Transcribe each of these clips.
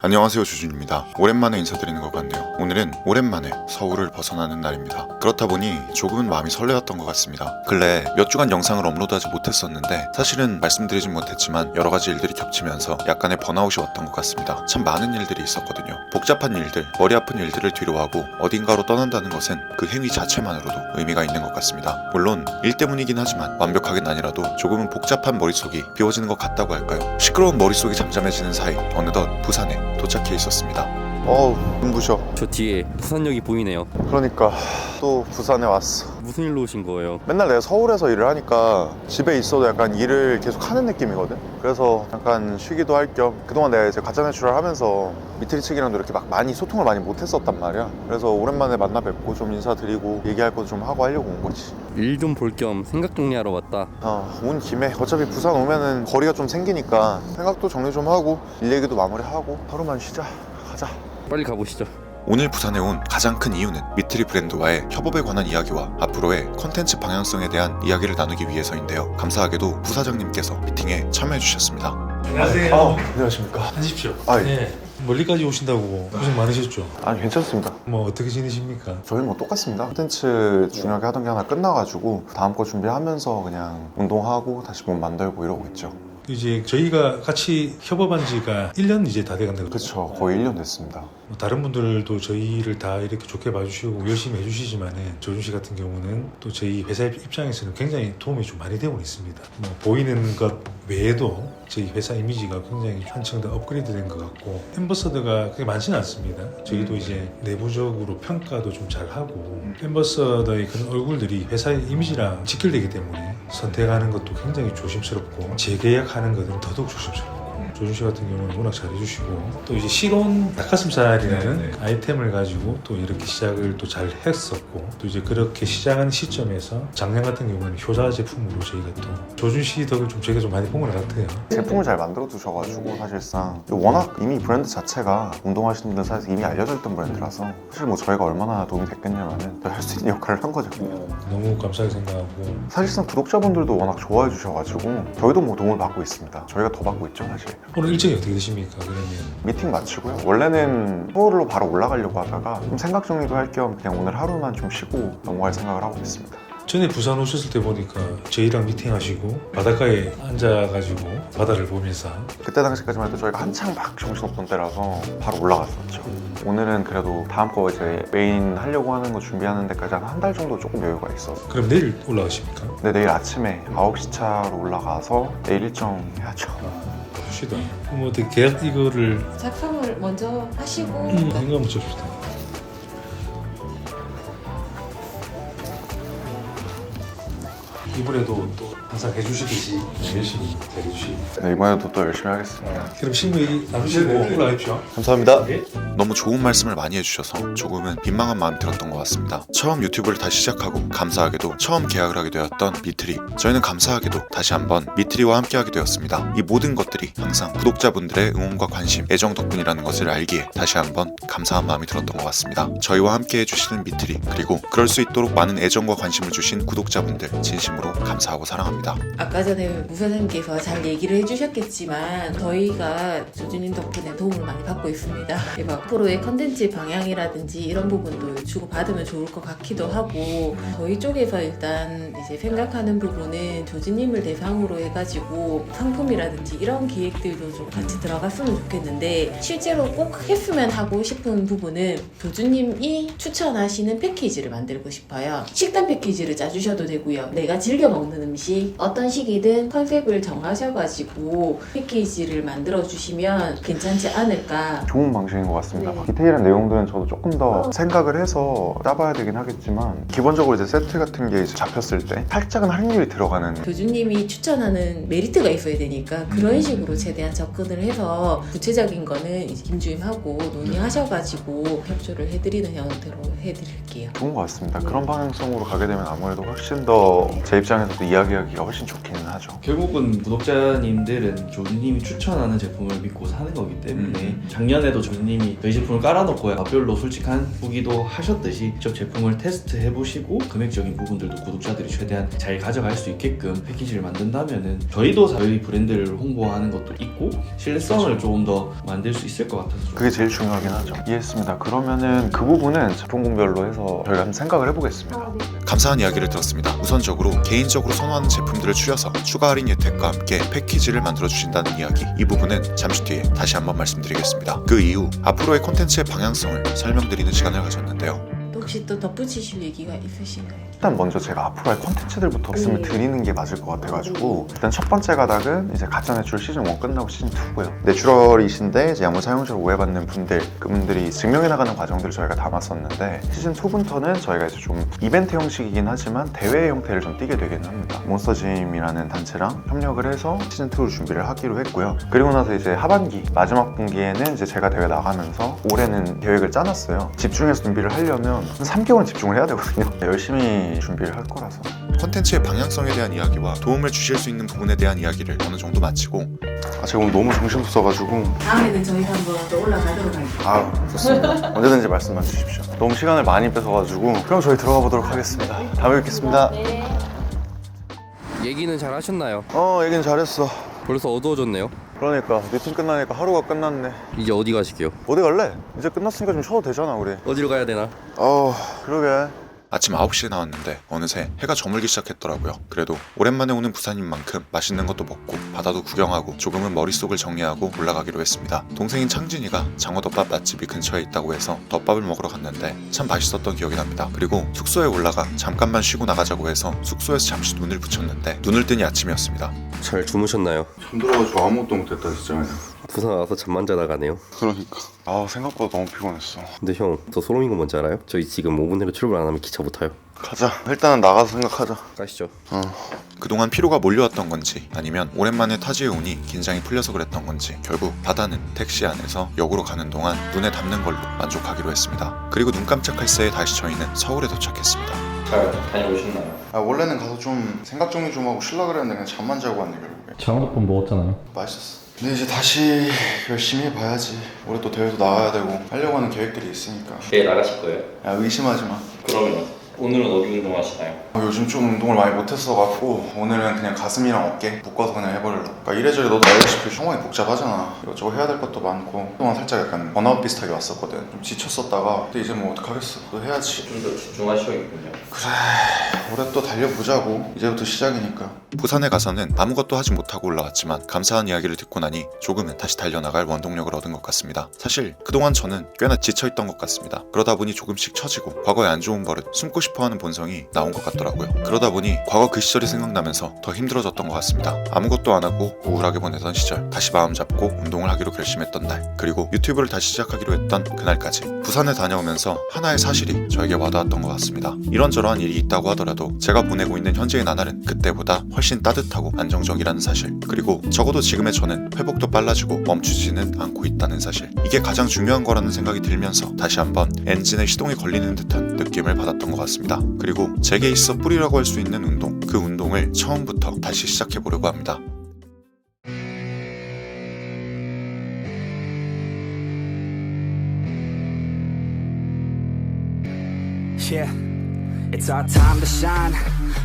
안녕하세요, 주준입니다. 오랜만에 인사드리는 것 같네요. 오늘은 오랜만에 서울을 벗어나는 날입니다. 그렇다 보니 조금은 마음이 설레었던 것 같습니다. 근래 몇 주간 영상을 업로드하지 못했었는데 사실은 말씀드리진 못했지만 여러 가지 일들이 겹치면서 약간의 번아웃이 왔던 것 같습니다. 참 많은 일들이 있었거든요. 복잡한 일들, 머리 아픈 일들을 뒤로하고 어딘가로 떠난다는 것은 그 행위 자체만으로도 의미가 있는 것 같습니다. 물론 일 때문이긴 하지만 완벽하긴 아니라도 조금은 복잡한 머릿속이 비워지는 것 같다고 할까요? 시끄러운 머릿속이 잠잠해지는 사이 어느덧 부산에 도착해 있었습니다. 눈부셔. 저 뒤에 부산역이 보이네요. 그러니까 또 부산에 왔어. 무슨 일로 오신 거예요? 맨날 내가 서울에서 일을 하니까 집에 있어도 약간 일을 계속 하는 느낌이거든. 그래서 잠깐 쉬기도 할 겸 그동안 내가 이제 가짜내출을 하면서 미트리 측이랑도 이렇게 막 많이 소통을 많이 못했었단 말이야. 그래서 오랜만에 만나 뵙고 좀 인사드리고 얘기할 거 좀 하고 하려고 온 거지. 일 좀 볼 겸 생각 정리하러 왔다. 온 김에 어차피 부산 오면은 거리가 좀 생기니까 생각도 정리 좀 하고 일 얘기도 마무리하고 하루만 쉬자. 가자. 빨리 가보시죠. 오늘 부산에 온 가장 큰 이유는 미트리 브랜드와의 협업에 관한 이야기와 앞으로의 컨텐츠 방향성에 대한 이야기를 나누기 위해서인데요. 감사하게도 부사장님께서 미팅에 참여해 주셨습니다. 안녕하세요. 안녕하십니까. 하십시오. 예. 네. 멀리까지 오신다고 고생 많으셨죠? 아니 괜찮습니다. 뭐 어떻게 지내십니까? 저희 뭐 똑같습니다. 콘텐츠 중요하게 하던 게 하나 끝나가지고 다음 거 준비하면서 그냥 운동하고 다시 몸 만들고 이러고 있죠. 이제 저희가 같이 협업한 지가 1년 이제 다 돼간다고. 그렇죠. 거의 1년 됐습니다. 뭐 다른 분들도 저희를 다 이렇게 좋게 봐주시고 열심히 해주시지만은 조준 씨 같은 경우는 또 저희 회사 입장에서는 굉장히 도움이 좀 많이 되고 있습니다. 뭐 보이는 것 외에도 저희 회사 이미지가 굉장히 한층 더 업그레이드 된 것 같고 앰버서더가 그렇게 많지는 않습니다. 저희도 이제 내부적으로 평가도 좀 잘하고 앰버서더의 그런 얼굴들이 회사의 이미지랑 직결되기 때문에 선택하는 것도 굉장히 조심스럽고 재계약하는 것은 더더욱 조심스럽고 조준 씨 같은 경우는 워낙 잘해주시고 또 이제 실온 닭가슴살이라는 아이템을 가지고 또 이렇게 시작을 또 잘 했었고 또 이제 그렇게 시작한 시점에서 작년 같은 경우는 효자 제품으로 저희가 또 조준 씨 덕을 좀 저희가 좀 많이 본 것 같아요. 제품을 잘 만들어 두셔가지고 사실상 워낙 이미 브랜드 자체가 운동하시는 분들 사이에서 이미 알려져 있던 브랜드라서 사실 뭐 저희가 얼마나 도움이 됐겠냐면은 할 수 있는 역할을 한 거죠. 너무 감사하게 생각하고 사실상 구독자분들도 워낙 좋아해 주셔가지고 저희도 뭐 도움을 받고 있습니다. 저희가 더 받고 있죠 사실. 오늘 일정이 어떻게 되십니까? 그러면 미팅 마치고요. 원래는 서울로 바로 올라가려고 하다가 좀 생각 정리도 할 겸 그냥 오늘 하루만 좀 쉬고 넘어갈 생각을 하고 있습니다. 전에 부산 오셨을 때 보니까 저희랑 미팅하시고 바닷가에 앉아가지고 바다를 보면서 그때 당시까지만 해도 저희가 한창 막 정신없던 때라서 바로 올라갔었죠. 오늘은 그래도 다음 거 이제 메인 하려고 하는 거 준비하는 데까지 한 달 정도 조금 여유가 있어서. 그럼 내일 올라가십니까? 근데 내일 아침에 9시 차로 올라가서 내일 일정 해야죠. 봅시다. 그럼 어떻게 계약 이거를 작성을 먼저 하시고 이거 한번 줍시다. 이번에도 또 항상 해주시듯이 열심히 잘해주시고 네, 이번에도 또 열심히 하겠습니다. 그럼 친구 나누시고 올라가십시오. 감사합니다. 너무 좋은 말씀을 많이 해주셔서 조금은 민망한 마음이 들었던 것 같습니다. 처음 유튜브를 다시 시작하고 감사하게도 처음 계약을 하게 되었던 미트리. 저희는 감사하게도 다시 한번 미트리와 함께하게 되었습니다. 이 모든 것들이 항상 구독자분들의 응원과 관심, 애정 덕분이라는 것을 알기에 다시 한번 감사한 마음이 들었던 것 같습니다. 저희와 함께 해주시는 미트리, 그리고 그럴 수 있도록 많은 애정과 관심을 주신 구독자분들 진심으로 감사하고 사랑합니다. 아까 전에 무사장님께서 잘 얘기를 해주셨겠지만 저희가 조준님 덕분에 도움을 많이 받고 있습니다. 그리고 앞으로의 컨텐츠 방향이라든지 이런 부분도 주고받으면 좋을 것 같기도 하고 저희 쪽에서 일단 이제 생각하는 부분은 조준님을 대상으로 해가지고 상품이라든지 이런 기획들도 좀 같이 들어갔으면 좋겠는데 실제로 꼭 했으면 하고 싶은 부분은 조준님이 추천하시는 패키지를 만들고 싶어요. 식단 패키지를 짜주셔도 되고요. 내가 즐겨 먹는 음식 어떤 시기든 컨셉을 정하셔가지고 패키지를 만들어주시면 괜찮지 않을까. 좋은 방식인 것 같습니다. 네. 디테일한 내용들은 저도 조금 더 생각을 해서 짜봐야 되긴 하겠지만 기본적으로 이제 세트 같은 게 이제 잡혔을 때 살짝은 할인율이 들어가는 교주님이 추천하는 메리트가 있어야 되니까 그런 식으로 최대한 접근을 해서 구체적인 거는 이제 김주임하고 논의하셔가지고 협조를 해드리는 형태로 해드릴게요. 좋은 것 같습니다. 그런 방향성으로 가게 되면 아무래도 훨씬 더 제 입장에서도 이야기하기가 훨씬 좋기는 하죠. 결국은 구독자님들은 조준님이 추천하는 제품을 믿고 사는 거기 때문에 작년에도 조준님이 저희 제품을 깔아놓고 맛별로 솔직한 후기도 하셨듯이 직접 제품을 테스트해보시고 금액적인 부분들도 구독자들이 최대한 잘 가져갈 수 있게끔 패키지를 만든다면은 저희도 저희 브랜드를 홍보하는 것도 있고 신뢰성을 조금 더 만들 수 있을 것 같아서 좀 그게 제일 중요하긴 하죠. 이해했습니다. 그러면은 그 부분은 제품군별로 해서 저희가 한번 생각을 해보겠습니다. 감사한 이야기를 들었습니다. 우선적으로 개인적으로 선호하는 제품들을 추려서 추가 할인 혜택과 함께 패키지를 만들어 주신다는 이야기, 이 부분은 잠시 뒤에 다시 한번 말씀드리겠습니다. 그 이후 앞으로의 콘텐츠의 방향성을 설명드리는 시간을 가졌는데요. 혹시 또 덧붙이실 얘기가 있으신가요? 일단 먼저 제가 앞으로 할 콘텐츠들부터 말씀을 드리는 게 맞을 것 같아가지고 일단 첫 번째 가닥은 이제 가짜 내추럴 시즌 1 끝나고 시즌 2고요. 내추럴이신데 이제 약물 사용자로 오해받는 분들, 그분들이 증명해 나가는 과정들을 저희가 담았었는데 시즌 2부터는 저희가 이제 좀 이벤트 형식이긴 하지만 대회 형태를 좀 띠게 되긴 합니다. 몬스터짐이라는 단체랑 협력을 해서 시즌 2를 준비를 하기로 했고요. 그리고 나서 이제 하반기 마지막 분기에는 이제 제가 대회 나가면서 올해는 계획을 짜놨어요. 집중해서 준비를 하려면 한 3개월은 집중을 해야 되거든요. 열심히 준비를 할 거라서. 콘텐츠의 방향성에 대한 이야기와 도움을 주실 수 있는 부분에 대한 이야기를 어느 정도 마치고 제가 오늘 너무 정신없어가지고 다음에는 저희가 한번 또 올라가도록 할게요. 좋습니다. 언제든지 말씀만 주십시오. 너무 시간을 많이 뺏어가지고 그럼 저희 들어가 보도록 하겠습니다. 다음에 뵙겠습니다. 얘기는 잘 하셨나요? 얘긴 잘했어. 벌써 어두워졌네요. 그러니까 미팅 끝나니까 하루가 끝났네. 이제 어디 가시게요? 어디 갈래? 이제 끝났으니까 좀 쉬어도 되잖아 우리. 어디로 가야 되나? 그러게. 아침 9시에 나왔는데 어느새 해가 저물기 시작했더라고요. 그래도 오랜만에 오는 부산인 만큼 맛있는 것도 먹고 바다도 구경하고 조금은 머릿속을 정리하고 올라가기로 했습니다. 동생인 창진이가 장어덮밥 맛집이 근처에 있다고 해서 덮밥을 먹으러 갔는데 참 맛있었던 기억이 납니다. 그리고 숙소에 올라가 잠깐만 쉬고 나가자고 해서 숙소에서 잠시 눈을 붙였는데 눈을 뜨니 아침이었습니다. 잘 주무셨나요? 잠들어가지고 아무것도 못했다 진짜. 부산 와서 잠만 자다 가네요. 그러니까. 생각보다 너무 피곤했어. 근데 형, 저 소름인 거 뭔지 알아요? 저희 지금 5분 내로 출발 안 하면 기차 못 타요. 가자. 일단은 나가서 생각하자. 가시죠. 그동안 피로가 몰려왔던 건지 아니면 오랜만에 타지에 오니 긴장이 풀려서 그랬던 건지 결국 바다는 택시 안에서 역으로 가는 동안 눈에 담는 걸로 만족하기로 했습니다. 그리고 눈 깜짝할 새에 다시 저희는 서울에 도착했습니다. 잘 다녀오셨나요? 원래는 가서 좀 생각 정리 좀 하고 쉬려고 그랬는데 그냥 잠만 자고 왔네 결국에. 장어덮밥 먹었잖아요. 맛있었어. 근데 이제 다시 열심히 해봐야지. 올해 또 대회도 나가야 되고 하려고 하는 계획들이 있으니까. 내일 나가실 거예요? 의심하지 마. 그러면 오늘은 어디 운동하시나요? 요즘 좀 운동을 많이 못했어갖고 오늘은 그냥 가슴이랑 어깨 묶어서 그냥 해버리려고. 그러니까 이래저래 너도 알다시피 흉왕이 복잡하잖아. 이것저것 해야 될 것도 많고 그동안 살짝 약간 번아웃 비슷하게 왔었거든. 좀 지쳤었다가 근데 이제 뭐 어떡하겠어. 또 해야지. 좀 더 집중하셔야겠군요. 그래, 올해 또 달려보자고. 이제부터 시작이니까. 부산에 가서는 아무것도 하지 못하고 올라왔지만 감사한 이야기를 듣고 나니 조금은 다시 달려나갈 원동력을 얻은 것 같습니다. 사실 그동안 저는 꽤나 지쳐있던 것 같습니다. 그러다 보니 조금씩 처지고 과거의 안 좋은 버릇, 숨고 싶어하는 본성이 나온 것 같더라고요. 그러다 보니 과거 그 시절이 생각나면서 더 힘들어졌던 것 같습니다. 아무것도 안 하고 우울하게 보내던 시절, 다시 마음 잡고 운동을 하기로 결심했던 날, 그리고 유튜브를 다시 시작하기로 했던 그날까지 부산에 다녀오면서 하나의 사실이 저에게 와닿았던 것 같습니다. 이런저러한 일이 있다고 하더라도 제가 보내고 있는 현재의 나날은 그때보다 훨씬 따뜻하고 안정적이라는 사실, 그리고 적어도 지금의 저는 회복도 빨라지고 멈추지는 않고 있다는 사실, 이게 가장 중요한 거라는 생각이 들면서 다시 한번 엔진의 시동이 걸리는 듯한 느낌을 받았던 것 같습니다. 그리고 제게 있어 뿌리라고 할 수 있는 운동, 그 운동을 처음부터 다시 시작해보려고 합니다. Yeah, it's our time to shine.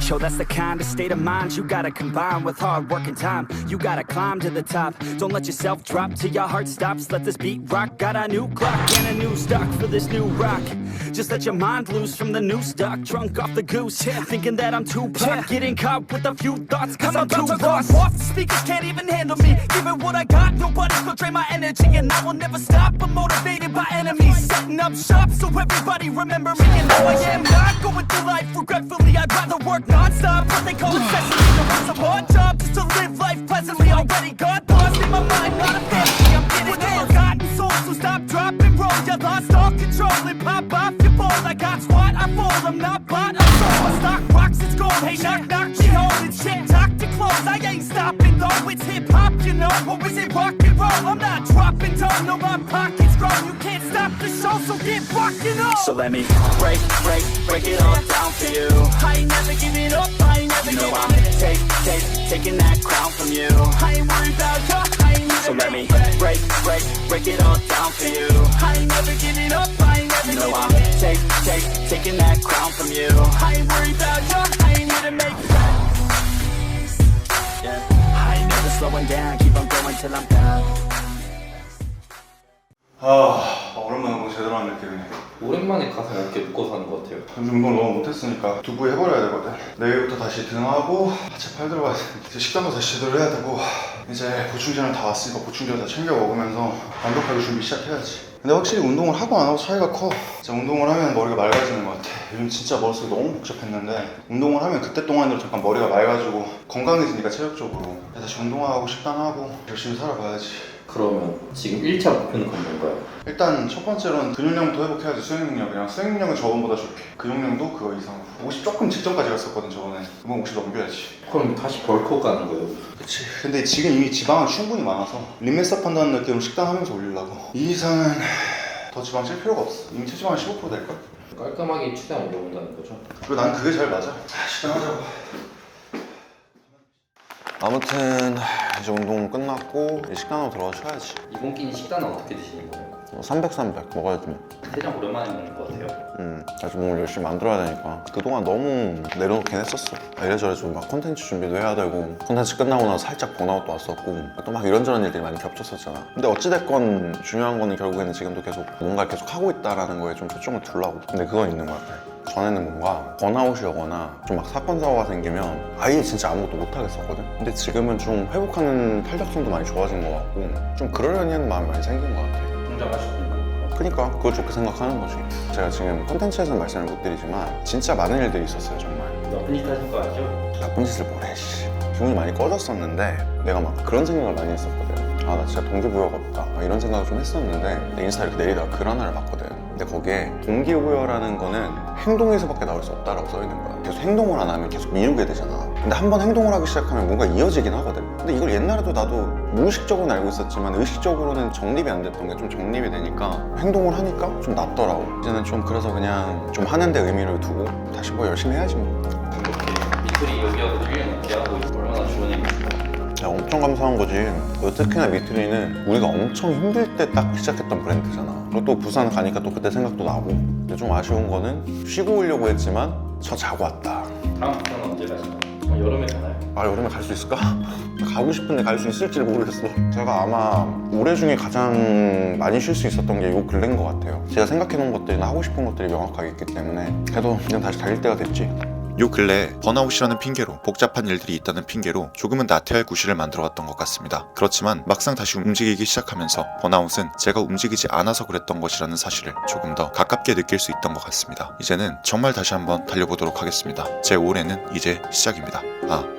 Show that's the kind of state of mind you gotta combine with hard work and time. You gotta climb to the top. Don't let yourself drop till your heart stops. Let this beat rock. Got a new clock and a new stock for this new rock. Just let your mind loose from the new stock. Drunk off the goose, thinking that I'm too pop. Getting caught with a few thoughts cause I'm too lost. Off the speakers can't even handle me. Giving what I got, nobody's gonna drain my energy. And I will never stop, I'm motivated by enemies. Setting up shop so everybody remember me. And now I am not going through life regretfully. I'd rather work non-stop, what they call necessity. To work some hard job just to live life pleasantly. Already got lost in my mind, not a fantasy. I'm getting there, forgotten souls, so stop, drop, and roll. You lost all control and pop off your ball. I got squat, I fall, I'm not bought, I'm sold. My stock rocks, it's gold. Hey, knock, knock, she holding shit, talk to close. I ain't stopping though, it's hip-hop, you know. Or is it rock and roll? I'm not dropping down, no, my pocket's grown. You can't stop the show, so get rocking up. So let me break it all down for you. I ain't never giving up, I ain't never giving up. Taking that crown from you. I ain't worried about you, I ain't never. So let me break it all down for you. I ain't never giving up, I ain't never giving up. Taking that crown from you. I ain't worried about you, I ain't here to make friends. Yeah. I ain't never slowing down, keep on going till I'm down. 오랜만에 뭐 제대로 한 느낌이네. 오랜만에 가슴 이렇게 묶어 사는 것 같아요. 요즘 운동을 너무 못했으니까 두부 해버려야 되거든. 내일부터 다시 등하고 하체 팔 들어가야 돼. 이제 식단도 다시 제대로 해야 되고 이제 보충제는 다 왔으니까 보충제 다 챙겨 먹으면서 완벽하게 준비 시작해야지. 근데 확실히 운동을 하고 안 하고 차이가 커. 진짜 운동을 하면 머리가 맑아지는 것 같아. 요즘 진짜 머릿속이 너무 복잡했는데 운동을 하면 그때 동안으로 잠깐 머리가 맑아지고 건강해지니까 체력적으로. 다시 운동하고 식단하고 열심히 살아봐야지. 그러면 지금 1차 목표는 그럼 뭔가요? 일단 첫 번째로는 근육량부터 회복해야지. 수행 능력이랑 수행 능력은 저번보다 좋게, 근육량도 그거 이상으로. 50 조금 직전까지 갔었거든 저번에. 이번 50 넘겨야지. 그럼 다시 벌크업 가는 거예요? 그치. 근데 지금 이미 지방은 충분히 많아서 림메스업 한다는 느낌으로 식단하면서 올리려고. 이 이상은 더 지방 찔 필요가 없어. 이미 체지방은 15% 될걸? 깔끔하게 최대한 올려본다는 거죠? 그리고 난 그게 제일 맞아. 식단하자고. 아무튼 이제 운동 끝났고 이제 식단하러 들어가 쉬어야지. 이번 끼니 식단은 어떻게 드시는 거예요? 300 먹어야지 뭐. 대장 오랜만에 먹는 것 같아요. 다시 몸을 열심히 만들어야 되니까 그동안 너무 내려놓긴 했었어. 이래저래 좀 막 콘텐츠 준비도 해야 되고 콘텐츠 끝나고 나서 살짝 번아웃도 왔었고 또 막 이런저런 일들이 많이 겹쳤었잖아. 근데 어찌됐건 중요한 거는 결국에는 지금도 계속 뭔가를 계속 하고 있다라는 거에 좀 초점을 두려고. 근데 그건 있는 것 같아. 전에는 뭔가 번아웃이 오거나 좀 막 사건 사고가 생기면 아예 진짜 아무것도 못 하겠었거든. 근데 지금은 좀 회복하는 탄력성도 많이 좋아진 것 같고 좀 그러려니 하는 마음이 많이 생긴 것 같아. 성장하셨군요. 그러니까 그걸 좋게 생각하는 거지. 제가 지금 콘텐츠에서는 말씀을 못 드리지만 진짜 많은 일들이 있었어요 정말. 나쁜 짓 하신 거 아니죠? 나쁜 짓을 뭐래 씨. 기분이 많이 꺼졌었는데 내가 막 그런 생각을 많이 했었거든. 아 나 진짜 동기부여가 없다 이런 생각을 좀 했었는데 내 인스타 이렇게 내리다가 글 하나를 봤거든. 근데 거기에 동기부여라는 거는 행동에서밖에 나올 수 없다라고 써있는 거야. 계속 행동을 안 하면 계속 미루게 되잖아. 근데 한 번 행동을 하기 시작하면 뭔가 이어지긴 하거든. 근데 이걸 옛날에도 나도 무의식적으로는 알고 있었지만 의식적으로는 정립이 안 됐던 게 좀 정립이 되니까 행동을 하니까 좀 낫더라고. 이제는 좀 그래서 그냥 좀 하는 데 의미를 두고 다시 뭐 열심히 해야지 뭐. 이렇게 미트리 여기하고 1년 넘게 하고 있고 얼마나 좋은 일이죠. 야, 엄청 감사한 거지. 특히나 미트리는 우리가 엄청 힘들 때 딱 시작했던 브랜드잖아. 그리고 또 부산 가니까 또 그때 생각도 나고. 근데 좀 아쉬운 거는 쉬고 오려고 했지만 저 자고 왔다. 다음 부산은 언제 가시나요? 여름에 가나요? 아 여름에 갈 수 있을까? 가고 싶은데 갈 수 있을지 모르겠어. 제가 아마 올해 중에 가장 많이 쉴 수 있었던 게 요 근래인 것 같아요. 제가 생각해 놓은 것들이나 하고 싶은 것들이 명확하게 있기 때문에 그래도 그냥 다시 달릴 때가 됐지. 요 근래 번아웃이라는 핑계로 복잡한 일들이 있다는 핑계로 조금은 나태할 구실을 만들어왔던 것 같습니다. 그렇지만 막상 다시 움직이기 시작하면서 번아웃은 제가 움직이지 않아서 그랬던 것이라는 사실을 조금 더 가깝게 느낄 수 있던 것 같습니다. 이제는 정말 다시 한번 달려보도록 하겠습니다. 제 올해는 이제 시작입니다.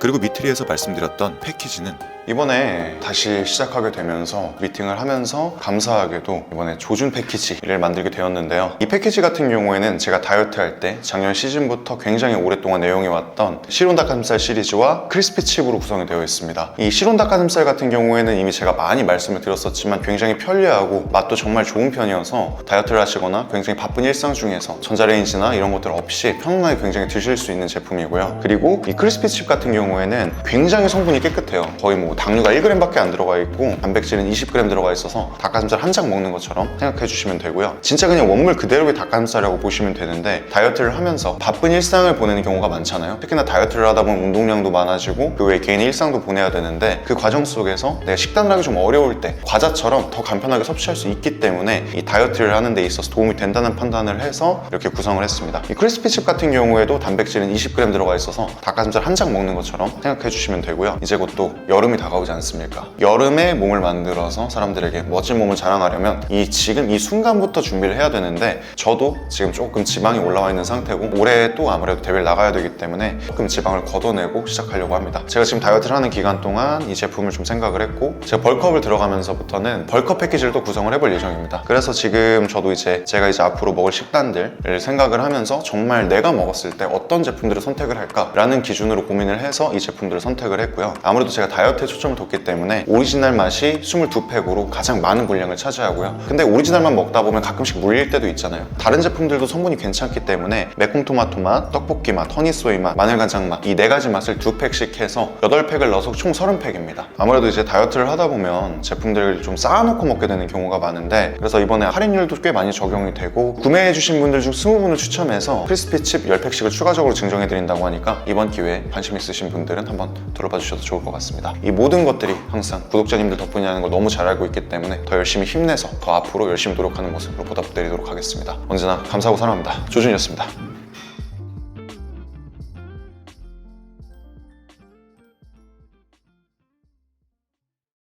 그리고 미트리에서 말씀드렸던 패키지는 이번에 다시 시작하게 되면서 미팅을 하면서 감사하게도 이번에 조준 패키지를 만들게 되었는데요. 이 패키지 같은 경우에는 제가 다이어트 할 때 작년 시즌부터 굉장히 오랫동안 내용해왔던 시론 닭가슴살 시리즈와 크리스피 칩으로 구성이 되어 있습니다. 이 시론 닭가슴살 같은 경우에는 이미 제가 많이 말씀을 드렸었지만 굉장히 편리하고 맛도 정말 좋은 편이어서 다이어트를 하시거나 굉장히 바쁜 일상 중에서 전자레인지나 이런 것들 없이 편안하게 굉장히 드실 수 있는 제품이고요. 그리고 이 크리스피 칩 같은 경우에는 굉장히 성분이 깨끗해요. 거의 뭐 당류가 1g밖에 안 들어가 있고 단백질은 20g 들어가 있어서 닭가슴살 한 장 먹는 것처럼 생각해 주시면 되고요. 진짜 그냥 원물 그대로의 닭가슴살이라고 보시면 되는데 다이어트를 하면서 바쁜 일상을 보내는 경우가 많잖아요. 특히나 다이어트를 하다 보면 운동량도 많아지고 그 외에 개인의 일상도 보내야 되는데 그 과정 속에서 내가 식단을 하기 좀 어려울 때 과자처럼 더 간편하게 섭취할 수 있기 때문에 이 다이어트를 하는 데 있어서 도움이 된다는 판단을 해서 이렇게 구성을 했습니다. 이 크리스피 칩 같은 경우에도 단백질은 20g 들어가 있어서 닭가슴살 한 장 먹는 것처럼 생각해 주시면 되고요. 이제 곧 또 여름이 다가오지 않습니까? 여름에 몸을 만들어서 사람들에게 멋진 몸을 자랑하려면 지금 이 순간부터 준비를 해야 되는데 저도 지금 조금 지방이 올라와 있는 상태고 올해 또 아무래도 대회를 나가야 나가야 되기 때문에 조금 지방을 걷어내고 시작하려고 합니다. 제가 지금 다이어트를 하는 기간 동안 이 제품을 좀 생각을 했고, 제가 벌크업을 들어가면서부터는 벌크업 패키지를 또 구성을 해볼 예정입니다. 그래서 지금 저도 이제 제가 이제 앞으로 먹을 식단들을 생각을 하면서 정말 내가 먹었을 때 어떤 제품들을 선택을 할까라는 기준으로 고민을 해서 이 제품들을 선택을 했고요. 아무래도 제가 다이어트에 초점을 뒀기 때문에 오리지널 맛이 22팩으로 가장 많은 분량을 차지하고요. 근데 오리지널만 먹다 보면 가끔씩 물릴 때도 있잖아요. 다른 제품들도 성분이 괜찮기 때문에 매콤토마토 맛, 떡볶이 맛, 허니소이 맛, 마늘간장 맛, 이 4가지 맛을 2팩씩 해서 8팩을 넣어서 총 30팩입니다. 아무래도 이제 다이어트를 하다 보면 제품들을 좀 쌓아놓고 먹게 되는 경우가 많은데, 그래서 이번에 할인율도 꽤 많이 적용이 되고 구매해주신 분들 중 20분을 추첨해서 크리스피칩 10팩씩을 추가적으로 증정해드린다고 하니까 이번 기회에 관심 있으신 분들은 한번 들어봐 주셔도 좋을 것 같습니다. 이 모든 것들이 항상 구독자님들 덕분이라는 걸 너무 잘 알고 있기 때문에 더 열심히 힘내서 더 앞으로 열심히 노력하는 모습으로 보답드리도록 하겠습니다. 언제나 감사하고 사랑합니다. 조준이었습니다.